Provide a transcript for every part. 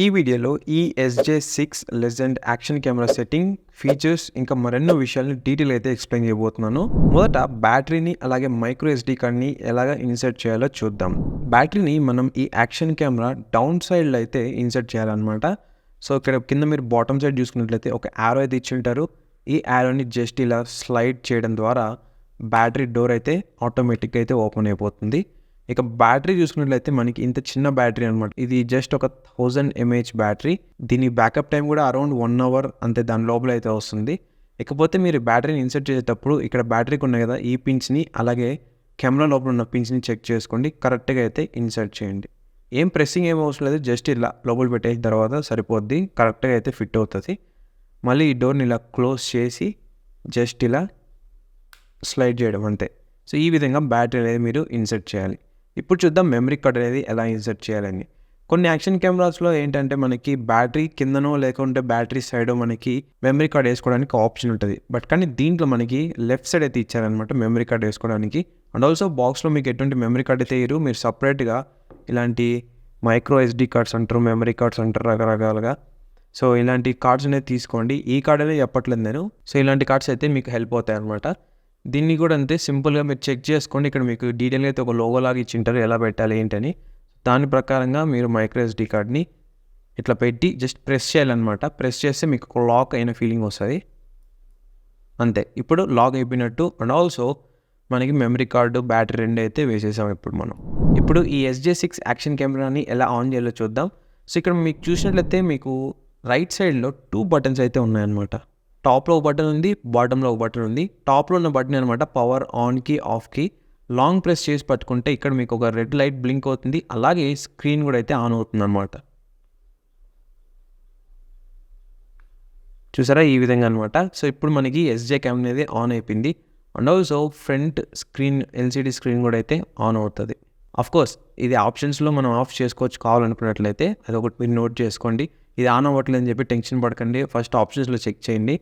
ఈ వీడియోలో ఈ SJ6 legend action camera setting features ఇంకా మరెన్నో విషయాలను డీటెయిల్ అయితే ఎక్స్ప్లెయిన్ చేయబోతున్నాను. మొదట బ్యాటరీని అలాగే మైక్రో SD కార్డ్ని ఎలాగ ఇన్సర్ట్ చేయాలో చూద్దాం. బ్యాటరీని మనం ఈ యాక్షన్ కెమెరా డౌన్ సైడ్లో అయితే ఇన్సర్ట్ చేయాలన్నమాట. సో ఇక్కడ కింద మీరు బాటమ్ సైడ్ చూసుకున్నట్లయితే ఒక యారో అయితే ఇచ్చి ఉంటారు. ఈ యారోని జస్ట్ ఇలా స్లైడ్ చేయడం ద్వారా బ్యాటరీ డోర్ అయితే ఆటోమేటిక్గా అయితే ఓపెన్ అయిపోతుంది. ఇక బ్యాటరీ చూసుకున్నట్లయితే మనకి ఇంత చిన్న బ్యాటరీ అనమాట. ఇది జస్ట్ ఒక 1000 mAh బ్యాటరీ. దీని బ్యాకప్ టైం కూడా అరౌండ్ 1 hour అంతే దాని లోపల అయితే వస్తుంది. ఇకపోతే మీరు బ్యాటరీని ఇన్సర్ట్ చేసేటప్పుడు ఇక్కడ బ్యాటరీకి ఉన్నాయి కదా, ఈ పిన్స్ని అలాగే కెమెరా లోపల ఉన్న పిన్స్ని చెక్ చేసుకోండి, కరెక్ట్గా అయితే ఇన్సర్ట్ చేయండి. ఏం ప్రెస్సింగ్ ఏం అవసరం లేదు, జస్ట్ ఇలా లోపల పెట్టేసిన తర్వాత సరిపోద్ది, కరెక్ట్గా అయితే ఫిట్ అవుతుంది. మళ్ళీ ఈ డోర్ని ఇలా క్లోజ్ చేసి జస్ట్ ఇలా స్లైడ్ చేయడం అంతే. సో ఈ విధంగా బ్యాటరీ అనేది మీరు ఇన్సర్ట్ చేయాలి. ఇప్పుడు చూద్దాం మెమరీ కార్డ్ అనేది ఎలా ఇన్సర్ట్ చేయాలని. కొన్ని యాక్షన్ కెమెరాస్లో ఏంటంటే మనకి బ్యాటరీ కిందనో లేకుంటే బ్యాటరీ సైడో మనకి మెమరీ కార్డ్ వేసుకోవడానికి ఆప్షన్ ఉంటుంది. బట్ కానీ దీంట్లో మనకి లెఫ్ట్ సైడ్ అయితే ఇచ్చారనమాట మెమరీ కార్డ్ వేసుకోవడానికి. అండ్ ఆల్సో బాక్స్లో మీకు ఎటువంటి మెమరీ కార్డ్ అయితే ఇవ్వరు, మీరు సపరేట్గా ఇలాంటి మైక్రో SD కార్డ్స్ అంటారు, మెమరీ కార్డ్స్ అంటారు రకరకాలుగా. సో ఇలాంటి కార్డ్స్ అనేది తీసుకోండి. ఈ కార్డ్ అనేది చెప్పట్లేదు నేను. సో ఇలాంటి కార్డ్స్ అయితే మీకు హెల్ప్ అవుతాయి అనమాట. దీన్ని కూడా అంతే సింపుల్గా మీరు చెక్ చేసుకోండి. ఇక్కడ మీకు డీటెయిల్గా అయితే ఒక లోగో లాగా ఇచ్చింటారు ఎలా పెట్టాలి ఏంటని. దాని ప్రకారంగా మీరు మైక్రో SD కార్డ్ని ఇట్లా పెట్టి జస్ట్ ప్రెస్ చేయాలన్నమాట. ప్రెస్ చేస్తే మీకు ఒక లాక్ అయిన ఫీలింగ్ వస్తుంది అంతే. ఇప్పుడు లాక్ అయిపోయినట్టు. అండ్ ఆల్సో మనకి మెమరీ కార్డు బ్యాటరీ రెండు అయితే వేసేసాం ఇప్పుడు ఈ SJ6 యాక్షన్ కెమెరాని ఎలా ఆన్ చేయాలో చూద్దాం. సో ఇక్కడ మీకు చూసినట్లయితే మీకు రైట్ సైడ్లో 2 బటన్స్ అయితే ఉన్నాయన్నమాట. టాప్లో ఒక బటన్ ఉంది, బాటంలో ఒక బటన్ ఉంది. టాప్లో ఉన్న బటన్ అనమాట పవర్ ఆన్కి ఆఫ్కి. లాంగ్ ప్రెస్ చేసి పట్టుకుంటే ఇక్కడ మీకు ఒక రెడ్ లైట్ బ్లింక్ అవుతుంది, అలాగే స్క్రీన్ కూడా అయితే ఆన్ అవుతుంది అనమాట. చూసారా ఈ విధంగా అనమాట. సో ఇప్పుడు మనకి SJCam అనేది ఆన్ అయిపోయింది. And also front screen LCD screen కూడా అయితే ఆన్ అవుతుంది. కోర్స్ ఇది ఆప్షన్స్లో మనం ఆఫ్ చేసుకోవచ్చు కావాలనుకున్నట్లయితే, అదొకటి మీరు నోట్ చేసుకోండి. ఇది ఆన్ అవ్వట్లేదు అని చెప్పి టెన్షన్ పడకండి, ఫస్ట్ ఆప్షన్స్లో చెక్ చేయండి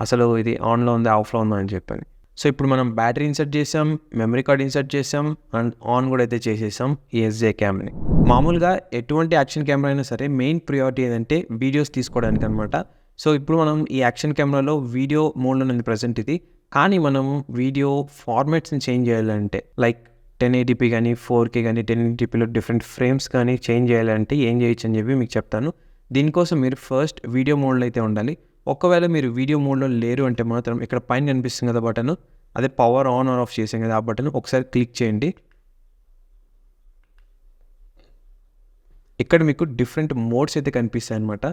అసలు ఇది ఆన్లో ఉందా ఆఫ్లో ఉందా అని చెప్పని. సో ఇప్పుడు మనం బ్యాటరీ ఇన్సర్ట్ చేసాం, మెమరీ కార్డ్ ఇన్సర్ట్ చేసాం, అండ్ ఆన్ కూడా అయితే చేసేసాం ఈ SJCamని. మామూలుగా ఎటువంటి యాక్షన్ కెమెరా అయినా సరే మెయిన్ ప్రియారిటీ ఏంటంటే వీడియోస్ తీసుకోవడానికి అనమాట. సో ఇప్పుడు మనం ఈ యాక్షన్ కెమెరాలో వీడియో మోడ్లో ఉంది ప్రజెంట్ ఇది. కానీ మనం వీడియో ఫార్మాట్స్ని చేంజ్ చేయాలంటే లైక్ 1080p కానీ 4K కానీ 1080pలో డిఫరెంట్ ఫ్రేమ్స్ కానీ చేంజ్ చేయాలంటే ఏం చేయొచ్చు అని చెప్పి మీకు చెప్తాను. దీనికోసం మీరు ఫస్ట్ వీడియో మోడ్లో అయితే ఉండాలి. ఒకవేళ మీరు వీడియో మోడ్లో లేరు అంటే మాత్రం ఇక్కడ పైన కనిపిస్తుంది కదా బటన్, అదే పవర్ ఆన్ ఆర్ ఆఫ్ చేసాం కదా ఆ బటన్ ఒకసారి క్లిక్ చేయండి. ఇక్కడ మీకు డిఫరెంట్ మోడ్స్ అయితే కనిపిస్తాయి అనమాట.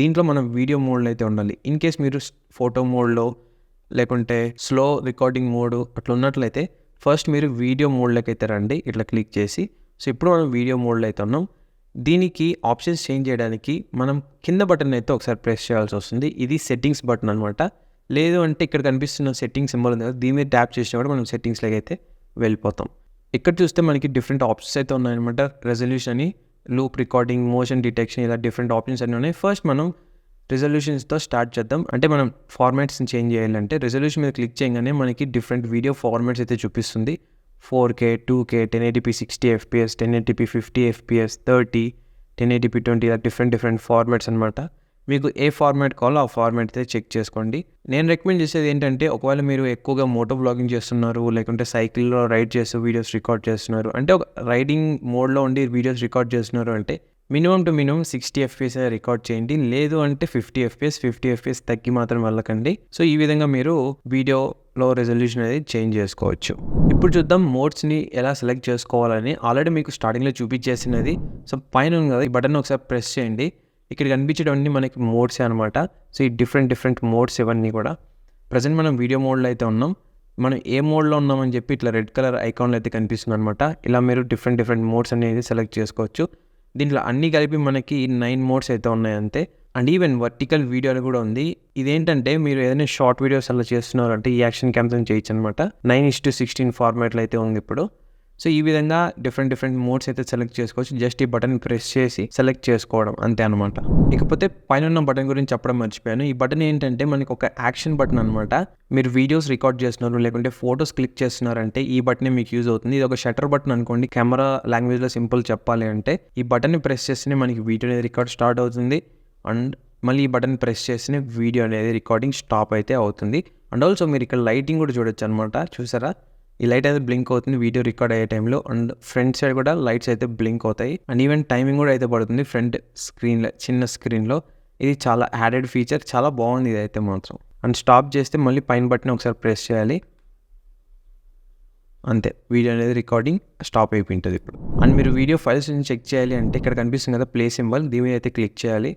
దీంట్లో మనం వీడియో మోడ్లో అయితే ఉండాలి. ఇన్ కేస్ మీరు ఫోటో మోడ్లో లేకుంటే స్లో రికార్డింగ్ మోడ్ అట్లా ఉన్నట్లయితే ఫస్ట్ మీరు వీడియో మోడ్లోకి అయితే రండి ఇట్లా క్లిక్ చేసి. సో ఇప్పుడు మనం వీడియో మోడ్లో అయితే ఉన్నాం. దీనికి ఆప్షన్స్ చేంజ్ చేయడానికి మనం కింద బటన్ అయితే ఒకసారి ప్రెస్ చేయాల్సి వస్తుంది. ఇది సెట్టింగ్స్ బటన్ అనమాట. లేదు అంటే ఇక్కడ కనిపిస్తున్న సెట్టింగ్ సింబల్ ఉంది కదా, దీని మీద ట్యాప్ చేసినా కూడా మనం సెట్టింగ్స్లోకి అయితే వెళ్ళిపోతాం. ఇక్కడ చూస్తే మనకి డిఫరెంట్ ఆప్షన్స్ అయితే ఉన్నాయన్నమాట. రెజల్యూషన్ అని, లూప్ రికార్డింగ్, మోషన్ డిటెక్షన్, ఇలా డిఫరెంట్ ఆప్షన్స్ అన్నీ ఉన్నాయి. ఫస్ట్ మనం రెజల్యూషన్స్తో స్టార్ట్ చేద్దాం. అంటే మనం ఫార్మాట్స్ని చేంజ్ చేయాలంటే రెజల్యూషన్ మీద క్లిక్ చేయగానే మనకి డిఫరెంట్ వీడియో ఫార్మాట్స్ అయితే చూపిస్తుంది. 4K, 2K, 1080p 60 fps, 1080p 50 fps, 30, 1080p 20, ఇలా డిఫరెంట్ ఫార్మాట్స్ అనమాట. మీకు ఏ ఫార్మాట్ కావాలో ఆ ఫార్మాట్ అయితే చెక్ చేసుకోండి. నేను రికమెండ్ చేసేది ఏంటంటే ఒకవేళ మీరు ఎక్కువగా మోటో బ్లాగింగ్ చేస్తున్నారు, లేకుంటే సైకిల్లో రైడ్ చేస్తూ వీడియోస్ రికార్డ్ చేస్తున్నారు అంటే ఒక రైడింగ్ మోడ్లో ఉండి వీడియోస్ రికార్డ్ చేస్తున్నారు అంటే మినిమం 60 fps రికార్డ్ చేయండి. లేదు అంటే 50 fps తగ్గి మాత్రం వెళ్ళకండి. సో ఈ విధంగా మీరు వీడియోలో రెజల్యూషన్ అనేది చేంజ్ చేసుకోవచ్చు. ఇప్పుడు చూద్దాం మోడ్స్ని ఎలా సెలెక్ట్ చేసుకోవాలని. ఆల్రెడీ మీకు స్టార్టింగ్లో చూపించేసినది. సో పైన ఉంది కదా ఈ బటన్ ఒకసారి ప్రెస్ చేయండి. ఇక్కడ కనిపించేటవన్నీ మనకి మోడ్సే అనమాట. సో ఈ డిఫరెంట్ మోడ్స్ ఇవన్నీ కూడా. ప్రజెంట్ మనం వీడియో మోడ్లో అయితే ఉన్నాం. మనం ఏ మోడ్లో ఉన్నామని చెప్పి ఇట్లా రెడ్ కలర్ ఐకాన్లో అయితే కనిపిస్తుంది అనమాట. ఇలా మీరు డిఫరెంట్ మోడ్స్ అనేది సెలెక్ట్ చేసుకోవచ్చు. దీంట్లో అన్నీ కలిపి మనకి 9 మోడ్స్ అయితే ఉన్నాయి అంతే. అండ్ ఈవెన్ వర్టికల్ వీడియోలు కూడా ఉంది. ఇదేంటంటే మీరు ఏదైనా షార్ట్ వీడియోస్ అలా చేస్తున్నారంటే ఈ యాక్షన్ క్యామ్తో చేయొచ్చు అనమాట. 9:16 ఫార్మాట్లో అయితే ఉంది ఇప్పుడు. సో ఈ విధంగా డిఫరెంట్ మోడ్స్ అయితే సెలెక్ట్ చేసుకోవచ్చు. జస్ట్ ఈ బటన్ ప్రెస్ చేసి సెలెక్ట్ చేసుకోవడం అంతే అనమాట. ఇకపోతే పైన ఉన్న బటన్ గురించి చెప్పడం మర్చిపోయాను. ఈ బటన్ ఏంటంటే మనకి ఒక యాక్షన్ బటన్ అనమాట. మీరు వీడియోస్ రికార్డ్ చేస్తున్నారు లేకుంటే ఫొటోస్ క్లిక్ చేస్తున్నారంటే ఈ బటనే మీకు యూజ్ అవుతుంది. ఇది ఒక షటర్ బటన్ అనుకోండి. కెమెరా లాంగ్వేజ్లో సింపుల్ చెప్పాలి అంటే ఈ బటన్ని ప్రెస్ చేస్తేనే మనకి వీడియో అనేది రికార్డ్ స్టార్ట్ అవుతుంది. అండ్ మళ్ళీ ఈ బటన్ ప్రెస్ చేస్తేనే వీడియో అనేది రికార్డింగ్ స్టాప్ అయితే అవుతుంది. అండ్ ఆల్సో మీరు ఇక్కడ లైటింగ్ కూడా చూడొచ్చు అనమాట. చూసారా, ఈ లైట్ అయితే బ్లింక్ అవుతుంది వీడియో రికార్డ్ అయ్యే టైంలో. అండ్ ఫ్రంట్ సైడ్ కూడా లైట్స్ అయితే బ్లింక్ అవుతాయి. అండ్ ఈవెన్ టైమింగ్ కూడా అయితే పడుతుంది ఫ్రంట్ స్క్రీన్లో, చిన్న స్క్రీన్లో. ఇది చాలా యాడెడ్ ఫీచర్, చాలా బాగుంది ఇది అయితే మాత్రం. అండ్ స్టాప్ చేస్తే మళ్ళీ పైన బటన్ ఒకసారి ప్రెస్ చేయాలి, అంతే వీడియో అనేది రికార్డింగ్ స్టాప్ అయిపోయింటుంది ఇప్పుడు. అండ్ మీరు వీడియో ఫైల్స్ చెక్ చేయాలి అంటే ఇక్కడ కనిపిస్తుంది కదా ప్లే సింబల్, దీని మీద అయితే క్లిక్ చేయాలి.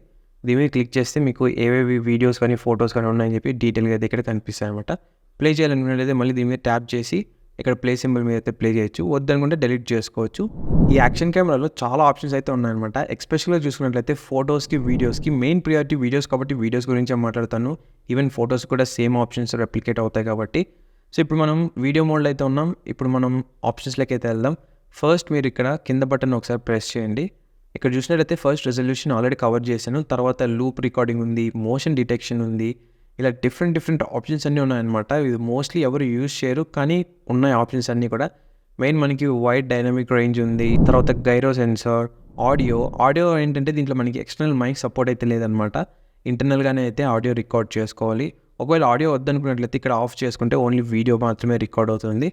దీని మీద క్లిక్ చేస్తే మీకు ఏవేవి వీడియోస్ కానీ ఫొటోస్ కానీ ఉన్నాయని చెప్పి డీటెయిల్గా అయితే ఇక్కడ కనిపిస్తాయి అనమాట. ప్లే చేయాలనుకున్నట్లయితే మళ్ళీ దీని మీద ట్యాప్ చేసి ఇక్కడ ప్లే సింబల్ మీద అయితే ప్లే చేయొచ్చు. వద్దనుకుంటే డెలీట్ చేసుకోవచ్చు. ఈ యాక్షన్ కెమెరాలో చాలా ఆప్షన్స్ అయితే ఉన్నాయన్నమాట. ఎస్పెషల్గా చూసుకున్నట్లయితే ఫొటోస్కి, వీడియోస్కి మెయిన్ ప్రియారిటీ వీడియోస్ కాబట్టి వీడియోస్ గురించి మాట్లాడతాను. ఈవెన్ ఫొటోస్ కూడా సేమ్ ఆప్షన్స్ రెప్లికేట్ అవుతాయి కాబట్టి. సో ఇప్పుడు మనం వీడియో మోడ్లో అయితే ఉన్నాం. ఇప్పుడు మనం ఆప్షన్స్లోకి అయితే వెళ్దాం. ఫస్ట్ మీరు ఇక్కడ కింద బటన్ ఒకసారి ప్రెస్ చేయండి. ఇక్కడ చూసినట్లయితే ఫస్ట్ రెజల్యూషన్ ఆల్రెడీ కవర్ చేశాను. తర్వాత లూప్ రికార్డింగ్ ఉంది, మోషన్ డిటెక్షన్ ఉంది, ఇలా డిఫరెంట్ ఆప్షన్స్ అన్నీ ఉన్నాయన్నమాట. ఇది మోస్ట్లీ ఎవరు యూజ్ చేయరు కానీ ఉన్నాయి ఆప్షన్స్ అన్నీ కూడా. మెయిన్ మనకి వైడ్ డైనమిక్ రేంజ్ ఉంది, తర్వాత గైరో సెన్సార్, ఆడియో ఏంటంటే దీంట్లో మనకి ఎక్స్టర్నల్ మైక్ సపోర్ట్ అయితే లేదనమాట. ఇంటర్నల్గానే అయితే ఆడియో రికార్డ్ చేసుకోవాలి. ఒకవేళ ఆడియో వద్దనుకున్నట్లయితే ఇక్కడ ఆఫ్ చేసుకుంటే ఓన్లీ వీడియో మాత్రమే రికార్డ్ అవుతుంది.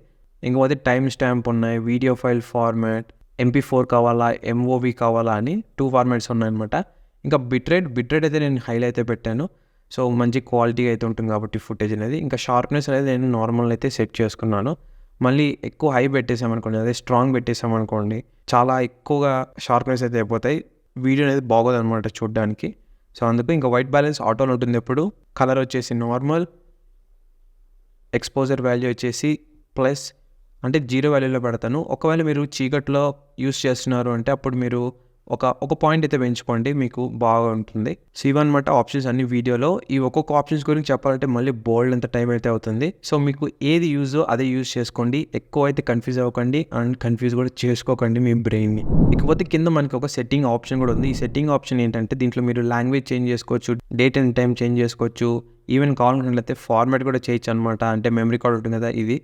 ఇంకపోతే టైమ్ స్టాంప్ ఉన్నాయి, వీడియో ఫైల్ ఫార్మాట్, MP4 కావాలా, MOV కావాలా అని 2 ఫార్మాట్స్ ఉన్నాయన్నమాట. ఇంకా బిట్రేట్ అయితే నేను హైలో అయితే పెట్టాను. సో మంచి క్వాలిటీ అయితే ఉంటుంది కాబట్టి ఫుటేజ్ అనేది. ఇంకా షార్ప్నెస్ అనేది నేను నార్మల్ అయితే సెట్ చేసుకున్నాను. మళ్ళీ ఎక్కువ హై పెట్టేసామనుకోండి, అదే స్ట్రాంగ్ పెట్టేసామనుకోండి, చాలా ఎక్కువగా షార్ప్నెస్ అయితే అయిపోతాయి, వీడియో అనేది బాగోదు అనమాట చూడడానికి. సో అందుకు ఇంకా వైట్ బ్యాలెన్స్ ఆటోలో ఉంటుంది ఎప్పుడు. కలర్ వచ్చేసి నార్మల్, ఎక్స్పోజర్ వాల్యూ వచ్చేసి ప్లస్ అంటే 0 వాల్యూలో పెడతాను. ఒకవేళ మీరు చీకట్లో యూస్ చేస్తున్నారు అంటే అప్పుడు మీరు ఒక పాయింట్ అయితే పెంచుకోండి, మీకు బాగా ఉంటుంది. సో ఇవన్నమాట ఆప్షన్స్ అన్ని వీడియోలో. ఈ ఒక్కొక్క ఆప్షన్స్ గురించి చెప్పాలంటే మళ్ళీ బోల్డ్ అంత టైం అయితే అవుతుంది. సో మీకు ఏది యూజో అదే యూజ్ చేసుకోండి. ఎక్కువ అయితే కన్ఫ్యూజ్ అవ్వకండి అండ్ కన్ఫ్యూజ్ కూడా చేసుకోకండి మీ బ్రెయిన్ని. ఇకపోతే కింద మనకి ఒక సెట్టింగ్ ఆప్షన్ కూడా ఉంది. ఈ సెట్టింగ్ ఆప్షన్ ఏంటంటే దీంట్లో మీరు లాంగ్వేజ్ చేంజ్ చేసుకోవచ్చు, డేట్ అండ్ టైం చేంజ్ చేసుకోవచ్చు, ఈవెన్ కావాలనుకున్నట్లయితే ఫార్మాట్ కూడా చేయొచ్చు అనమాట. అంటే మెమరీ కార్డ్ ఉంటుంది కదా ఇది.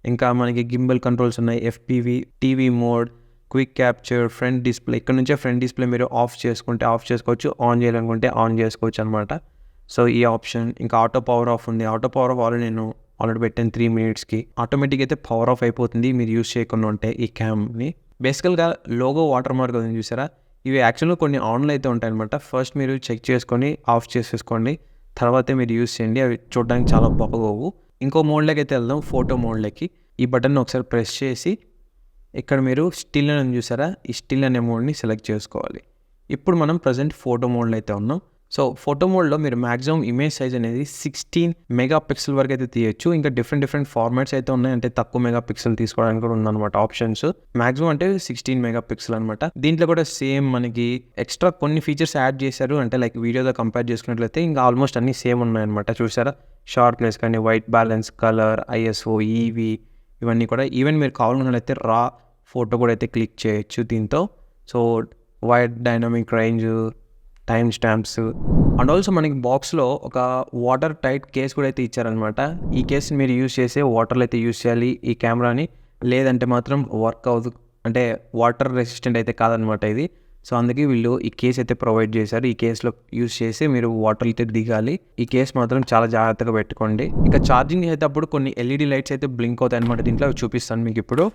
ఇంకా మనకి గింబల్ కంట్రోల్స్ ఉన్నాయి, FPV, TV mode, quick capture, front display. ఇక్కడ నుంచే ఫ్రంట్ డిస్ప్లే మీరు ఆఫ్ చేసుకుంటే ఆఫ్ చేసుకోవచ్చు, ఆన్ చేయాలనుకుంటే ఆన్ చేసుకోవచ్చు అనమాట. సో ఈ ఆప్షన్. ఇంకా ఆటో పవర్ ఆఫ్ ఉంది. ఆటో పవర్ ఆఫ్ నేను ఆల్రెడీ పెట్టాను 3 minutesకి. ఆటోమేటిక్ అయితే పవర్ ఆఫ్ అయిపోతుంది మీరు యూస్ చేయకుండా ఉంటే ఈ క్యామ్ని. బేసికల్గా లోగో వాటర్ మార్క్ ఉంది చూసారా, ఇవి యాక్చువల్గా కొన్ని ఆన్లో అయితే ఉంటాయి అనమాట. ఫస్ట్ మీరు చెక్ చేసుకొని ఆఫ్ చేసేసుకోండి, తర్వాతే మీరు యూస్ చేయండి. అవి చూడడానికి చాలా బాగోవు. ఇంకో మోడ్లోకి అయితే వెళ్దాం, ఫోటో మోడ్లోకి. ఈ బటన్ ఒకసారి ప్రెస్ చేసి ఇక్కడ మీరు స్టిల్ అని చూసారా, ఈ స్టిల్ అనే మోడ్ని సెలెక్ట్ చేసుకోవాలి. ఇప్పుడు మనం ప్రజెంట్ ఫోటో మోడ్లో అయితే ఉన్నాం. సో ఫోటో మోడ్లో మీరు మ్యాక్సిమం ఇమేజ్ సైజ్ అనేది 16 మెగాపిక్సెల్ వరకు అయితే తీయచ్చు. ఇంకా డిఫరెంట్ ఫార్మాట్స్ అయితే ఉన్నాయి, అంటే తక్కువ మెగాపిక్సెల్ తీసుకోవడానికి కూడా ఉందన్నమాట ఆప్షన్స్. మ్యాక్సిమం అంటే 16 మెగాపిక్సెల్ అనమాట. దీంట్లో కూడా సేమ్ మనకి ఎక్స్ట్రా కొన్ని ఫీచర్స్ యాడ్ చేశారు, అంటే లైక్ వీడియోతో కంపేర్ చేసుకున్నట్లయితే ఇంకా ఆల్మోస్ట్ అన్ని సేమ్ ఉన్నాయన్నమాట. చూసారా, షార్ప్నెస్ కానీ, white balance, colour, ISO, EV, ఇవన్నీ కూడా. ఈవెన్ మీరు కావాలన్నట్లయితే రా ఫోటో కూడా అయితే క్లిక్ చేయొచ్చు దీంతో. So wide dynamic range, time stamps, and also మనకి బాక్స్లో ఒక వాటర్ టైట్ కేస్ కూడా అయితే ఇచ్చారనమాట. ఈ కేసుని మీరు యూజ్ చేసే వాటర్లో అయితే యూజ్ చేయాలి ఈ కెమెరాని, లేదంటే మాత్రం వర్క్ అవ్వదు, అంటే వాటర్ రెసిస్టెంట్ అయితే కాదనమాట ఇది. సో అందుకే వీళ్ళు ఈ కేస్ అయితే ప్రొవైడ్ చేశారు. ఈ కేసులో యూజ్ చేసి మీరు వాటర్ అయితే దిగాలి. ఈ కేస్ మాత్రం చాలా జాగ్రత్తగా పెట్టుకోండి. ఇక ఛార్జింగ్ అయితే అప్పుడు కొన్ని LED లైట్స్ అయితే బ్లింక్ అవుతాయి అనమాట. దీంట్లో చూపిస్తాను మీకు ఇప్పుడు.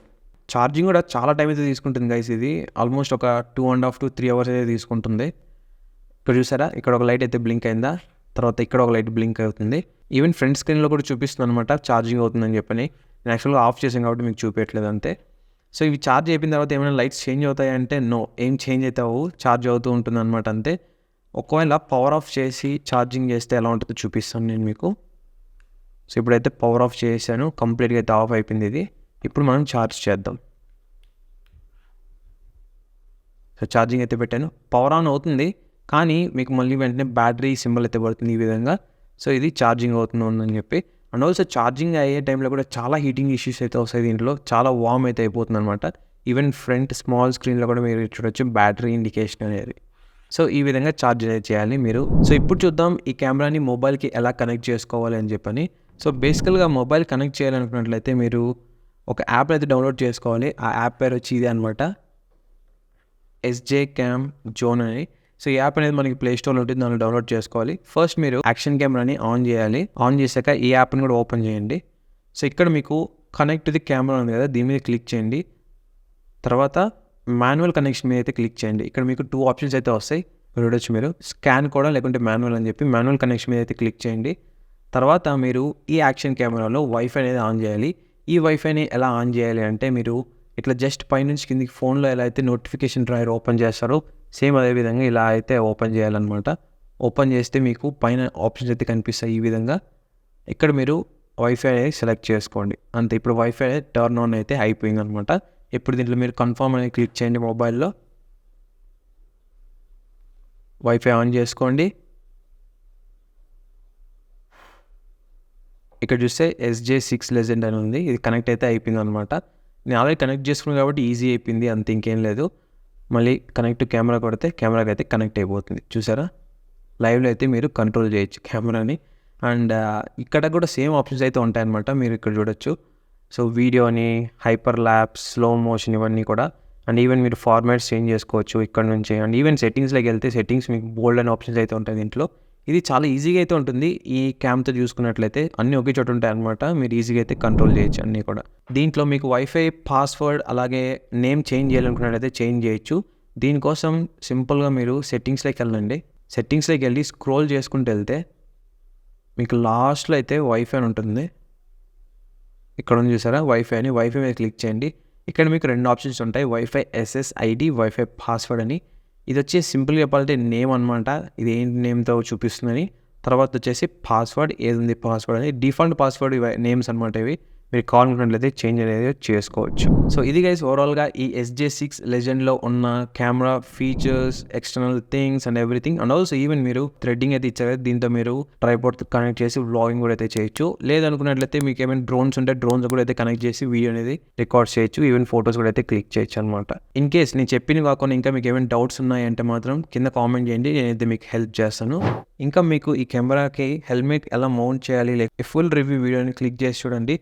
ఛార్జింగ్ కూడా చాలా టైం అయితే తీసుకుంటుంది గైస్. ఇది ఆల్మోస్ట్ ఒక 2.5 to 3 hours అయితే తీసుకుంటుంది. ఇక్కడ చూసారా, ఇక్కడ ఒక లైట్ అయితే బ్లింక్ అయిందా, తర్వాత ఇక్కడ ఒక లైట్ బ్లింక్ అవుతుంది. ఈవెన్ ఫ్రంట్ స్క్రీన్లో కూడా చూపిస్తుంది అనమాట ఛార్జింగ్ అవుతుందని చెప్పని. నేను యాక్చువల్గా ఆఫ్ చేసాను కాబట్టి మీకు చూపించట్లేదు అంతే. సో ఇవి ఛార్జ్ అయిపోయిన తర్వాత ఏమైనా లైట్స్ చేంజ్ అవుతాయి అంటే నో, ఏం చేంజ్ అవుతావు, ఛార్జ్ అవుతూ ఉంటుంది అనమాట అంతే. ఒకవేళ పవర్ ఆఫ్ చేసి ఛార్జింగ్ చేస్తే ఎలా ఉంటుందో చూపిస్తాను నేను మీకు. సో ఇప్పుడైతే పవర్ ఆఫ్ చేశాను, కంప్లీట్గా అయితే ఆఫ్ అయిపోయింది ఇది. ఇప్పుడు మనం ఛార్జ్ చేద్దాం. సో ఛార్జింగ్ అయితే పెట్టాను, పవర్ ఆన్ అవుతుంది, కానీ మీకు మళ్ళీ వెంటనే బ్యాటరీ సింబల్ అయితే పడుతుంది ఈ విధంగా. సో ఇది ఛార్జింగ్ అవుతుందని చెప్పి. అండ్ ఆల్సో ఛార్జింగ్ అయ్యే టైంలో కూడా చాలా హీటింగ్ ఇష్యూస్ అయితే వస్తాయి దీంట్లో, చాలా వార్మ్ అయితే అయిపోతుంది అనమాట. ఈవెన్ ఫ్రంట్ స్మాల్ స్క్రీన్లో కూడా మీరు చూడొచ్చు బ్యాటరీ ఇండికేషన్ అనేది. సో ఈ విధంగా ఛార్జ్ చేయాలి మీరు. సో ఇప్పుడు చూద్దాం ఈ కెమెరాని మొబైల్కి ఎలా కనెక్ట్ చేసుకోవాలి అని చెప్పని. సో బేసికల్గా మొబైల్ కనెక్ట్ చేయాలనుకున్నట్లయితే మీరు ఒక యాప్ అయితే డౌన్లోడ్ చేసుకోవాలి. ఆ యాప్ పేరు వచ్చి ఇదే అనమాట, SJCam జోన్ అని. సో ఈ యాప్ అనేది మనకి ప్లే స్టోర్లో ఉంటుంది, దాన్ని డౌన్లోడ్ చేసుకోవాలి. ఫస్ట్ మీరు యాక్షన్ కెమెరాని ఆన్ చేయాలి. ఆన్ చేశాక ఈ యాప్ని కూడా ఓపెన్ చేయండి. సో ఇక్కడ మీకు కనెక్ట్ ది కెమెరా ఉంది కదా, దీని మీద క్లిక్ చేయండి. తర్వాత మాన్యువల్ కనెక్షన్ మీద అయితే క్లిక్ చేయండి. ఇక్కడ మీకు 2 ఆప్షన్స్ అయితే వస్తాయి, చూడొచ్చు మీరు, స్కాన్ కూడా లేకుంటే మాన్యువల్ అని చెప్పి. మాన్యువల్ కనెక్షన్ మీద అయితే క్లిక్ చేయండి. తర్వాత మీరు ఈ యాక్షన్ కెమెరాలో వైఫై అనేది ఆన్ చేయాలి. ఈ వైఫైని ఎలా ఆన్ చేయాలి అంటే మీరు ఇట్లా జస్ట్ పైనుంచి కిందికి ఫోన్లో ఎలా అయితే నోటిఫికేషన్ డ్రాయర్ ఓపెన్ చేస్తారో సేమ్ అదే విధంగా ఇలా అయితే ఓపెన్ చేయాలన్నమాట. ఓపెన్ చేస్తే మీకు పైన ఆప్షన్స్ అయితే కనిపిస్తాయి ఈ విధంగా. ఇక్కడ మీరు వైఫై అనేది సెలెక్ట్ చేసుకోండి అంతే. ఇప్పుడు వైఫై అనేది టర్న్ ఆన్ అయితే అయిపోయింది అనమాట. ఇప్పుడు దీంట్లో మీరు కన్ఫర్మ్ అనేది క్లిక్ చేయండి. మొబైల్లో వైఫై ఆన్ చేసుకోండి. ఇక్కడ చూస్తే SJ6 లెజెండ్ అని ఉంది, ఇది కనెక్ట్ అయితే అయిపోయింది అనమాట. నేను ఆల్రెడీ కనెక్ట్ చేసుకున్నాను కాబట్టి ఈజీ అయిపోయింది, అంత ఇంకేం లేదు. మళ్ళీ కనెక్ట్ కెమెరా కొడితే కెమెరాకి అయితే కనెక్ట్ అయిపోతుంది. చూసారా, లైవ్లో అయితే మీరు కంట్రోల్ చేయొచ్చు కెమెరాని. అండ్ ఇక్కడ కూడా సేమ్ ఆప్షన్స్ అయితే ఉంటాయన్నమాట, మీరు ఇక్కడ చూడొచ్చు. సో వీడియోని, హైపర్ ల్యాప్స్, స్లో మోషన్ ఇవన్నీ కూడా. అండ్ ఈవెన్ మీరు ఫార్మాట్స్ చేంజ్ చేసుకోవచ్చు ఇక్కడ నుంచి. అండ్ ఈవెన్ సెట్టింగ్స్లోకి వెళ్తే సెట్టింగ్స్ మీకు బోల్డ్ అనే ఆప్షన్స్ అయితే ఉంటాయి దీంట్లో. ఇది చాలా ఈజీగా అయితే ఉంటుంది. ఈ క్యామ్తో చూసుకున్నట్లయితే అన్నీ ఒకే చోట ఉంటాయి అనమాట, మీరు ఈజీగా అయితే కంట్రోల్ చేయొచ్చు అన్నీ కూడా. దీంట్లో మీకు వైఫై పాస్వర్డ్ అలాగే నేమ్ చేంజ్ చేయాలనుకున్నట్లయితే చేంజ్ చేయొచ్చు. దీనికోసం సింపుల్గా మీరు సెట్టింగ్స్లోకి వెళ్ళండి. సెట్టింగ్స్లోకి వెళ్ళి స్క్రోల్ చేసుకుంటూ వెళ్తే మీకు లాస్ట్లో అయితే వైఫై అని ఉంటుంది, ఇక్కడ ఉంది చూసారా వైఫై అని. వైఫై మీద క్లిక్ చేయండి. ఇక్కడ మీకు 2 ఆప్షన్స్ ఉంటాయి, వైఫై SSID, వైఫై పాస్వర్డ్ అని. ఇది వచ్చి సింపుల్గా చెప్పాలంటే నేమ్ అనమాట, ఇది ఏంటి నేమ్తో చూపిస్తుందని. తర్వాత వచ్చేసి పాస్వర్డ్, ఏది ఉంది పాస్వర్డ్ అని. డిఫాల్ట్ పాస్వర్డ్ నేమ్స్ అనమాట ఇవి, మీరు కావాలనుకున్నట్లయితే చేంజ్ అనేది చేసుకోవచ్చు. సో ఇది గైస్ ఓవరాల్గా ఈ SJ6 లెజెండ్లో ఉన్న camera features, external things and everything. And also even మీరు థ్రెడ్డింగ్ అయితే ఇచ్చారు, దీంతో మీరు ట్రైపాడ్ కనెక్ట్ చేసి వ్లాగింగ్ కూడా అయితే చేయొచ్చు. లేదనుకున్నట్లయితే మీకు ఏమైనా డ్రోన్స్ ఉంటే డ్రోన్స్ కూడా అయితే కనెక్ట్ చేసి వీడియో అనేది రికార్డ్ చేయొచ్చు. ఈవెన్ ఫొటోస్ కూడా అయితే క్లిక్ చేయొచ్చు అనమాట. ఇన్ కేస్ నేను చెప్పిన కాకుండా ఇంకా మీకు ఏమైనా డౌట్స్ ఉన్నాయంటే మాత్రం కింద కామెంట్ చేయండి, నేనైతే మీకు హెల్ప్ చేస్తాను. ఇంకా మీకు ఈ కెమెరాకి హెల్మెట్ ఎలా మౌంట్ చేయాలి, ఫుల్ రివ్యూ వీడియోని క్లిక్ చేసి చూడండి.